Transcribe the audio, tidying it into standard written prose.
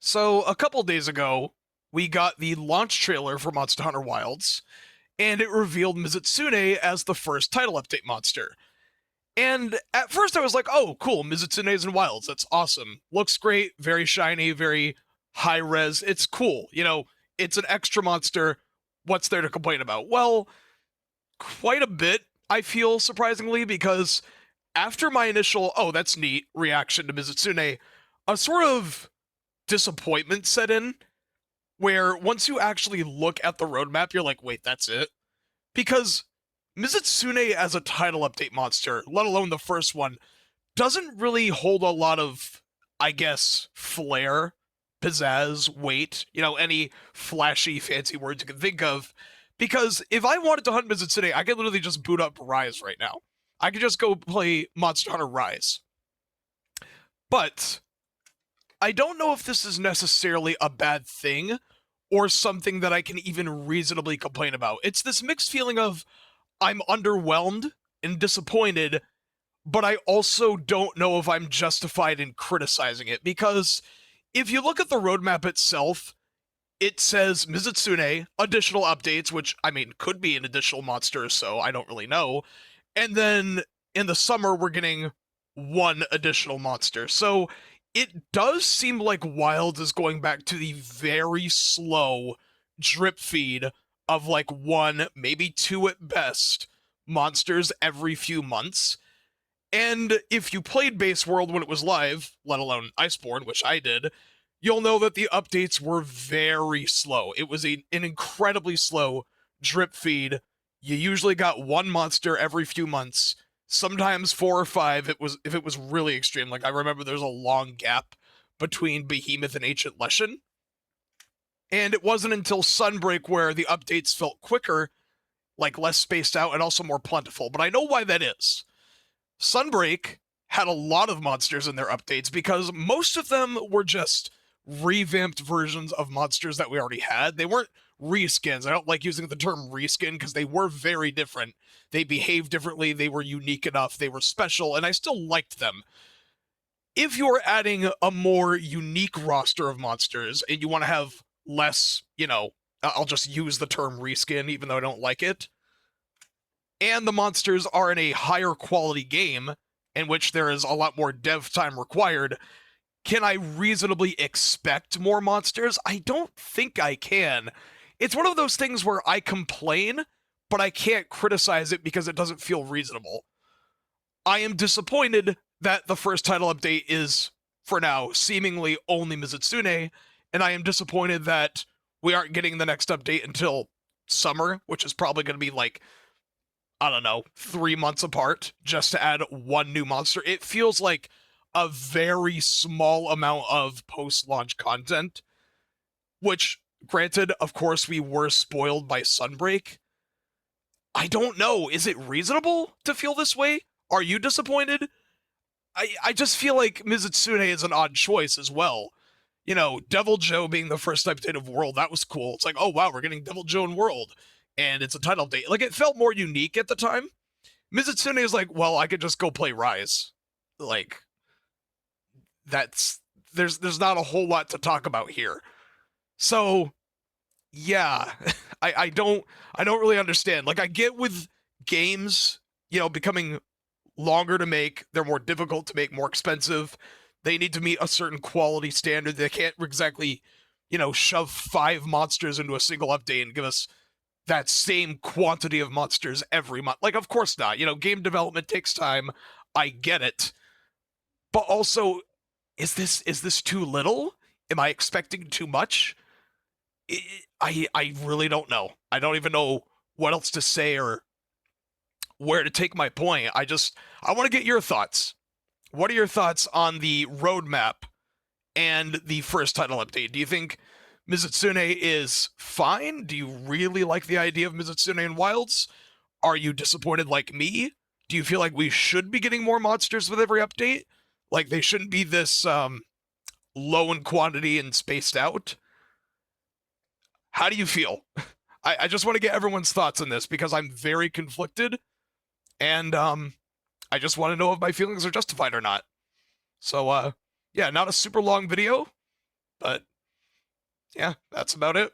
So, a couple days ago, we got the launch trailer for Monster Hunter Wilds, and it revealed Mizutsune as the first title update monster. And at first I was like, oh, cool, Mizutsune's in Wilds. That's awesome. Looks great, very shiny, very high res. It's cool. It's an extra monster. What's there to complain about? Well, quite a bit, I feel, surprisingly, because after my initial, oh, that's neat reaction to Mizutsune, a sort of disappointment set in where once you actually look at the roadmap, you're like, wait, that's it? Because Mizutsune as a title update monster, let alone the first one, doesn't really hold a lot of, I guess, flair, pizzazz, weight, any flashy, fancy words you can think of. Because if I wanted to hunt Mizutsune, I could literally just boot up Rise right now. I could just go play Monster Hunter Rise. But I don't know if this is necessarily a bad thing or something that I can even reasonably complain about. It's this mixed feeling of I'm underwhelmed and disappointed, but I also don't know if I'm justified in criticizing it because if you look at the roadmap itself, it says Mizutsune, additional updates, which, I mean, could be an additional monster or so, I don't really know. And then in the summer, we're getting one additional monster. So it does seem like Wild is going back to the very slow drip feed of like one, maybe two at best, monsters every few months. And if you played Base World when it was live, let alone Iceborne, which I did, you'll know that the updates were very slow. It was an incredibly slow drip feed. You usually got one monster every few months, sometimes four or five. If it was really extreme. Like I remember there's a long gap between Behemoth and Ancient Leshen. And it wasn't until Sunbreak where the updates felt quicker, like less spaced out and also more plentiful. But I know why that is. Sunbreak had a lot of monsters in their updates because most of them were just revamped versions of monsters that we already had. They weren't reskins. I don't like using the term reskin because they were very different. They behaved differently. They were unique enough. They were special, and I still liked them. If you're adding a more unique roster of monsters and you want to have less, I'll just use the term reskin even though I don't like it, and the monsters are in a higher quality game in which there is a lot more dev time required, can I reasonably expect more monsters? I don't think I can. It's one of those things where I complain, but I can't criticize it because it doesn't feel reasonable. I am disappointed that the first title update is, for now, seemingly only Mizutsune, and I am disappointed that we aren't getting the next update until summer, which is probably going to be like, I don't know, 3 months apart just to add one new monster. It feels like a very small amount of post-launch content, which, granted, of course, we were spoiled by Sunbreak. I don't know. Is it reasonable to feel this way? Are you disappointed? I just feel like Mizutsune is an odd choice as well. Devil Joe being the first update of World, that was cool. It's like, oh wow, we're getting Devil Joe in World. And it's a title update. Like, it felt more unique at the time. Mizutsune is like, well, I could just go play Rise. Like, there's not a whole lot to talk about here. So yeah, I don't really understand. Like, I get with games, becoming longer to make, they're more difficult to make, more expensive. They need to meet a certain quality standard. They can't exactly, shove 5 monsters into a single update and give us that same quantity of monsters every month. Like, of course not. Game development takes time. I get it. But also, is this too little? Am I expecting too much? I really don't know. I don't even know what else to say or where to take my point. I want to get your thoughts. What are your thoughts on the roadmap and the first title update? Do you think Mizutsune is fine? Do you really like the idea of Mizutsune in Wilds? Are you disappointed like me? Do you feel like we should be getting more monsters with every update? Like, they shouldn't be this low in quantity and spaced out? How do you feel? I just want to get everyone's thoughts on this because I'm very conflicted, and I just want to know if my feelings are justified or not. So, yeah, not a super long video, but Yeah, that's about it.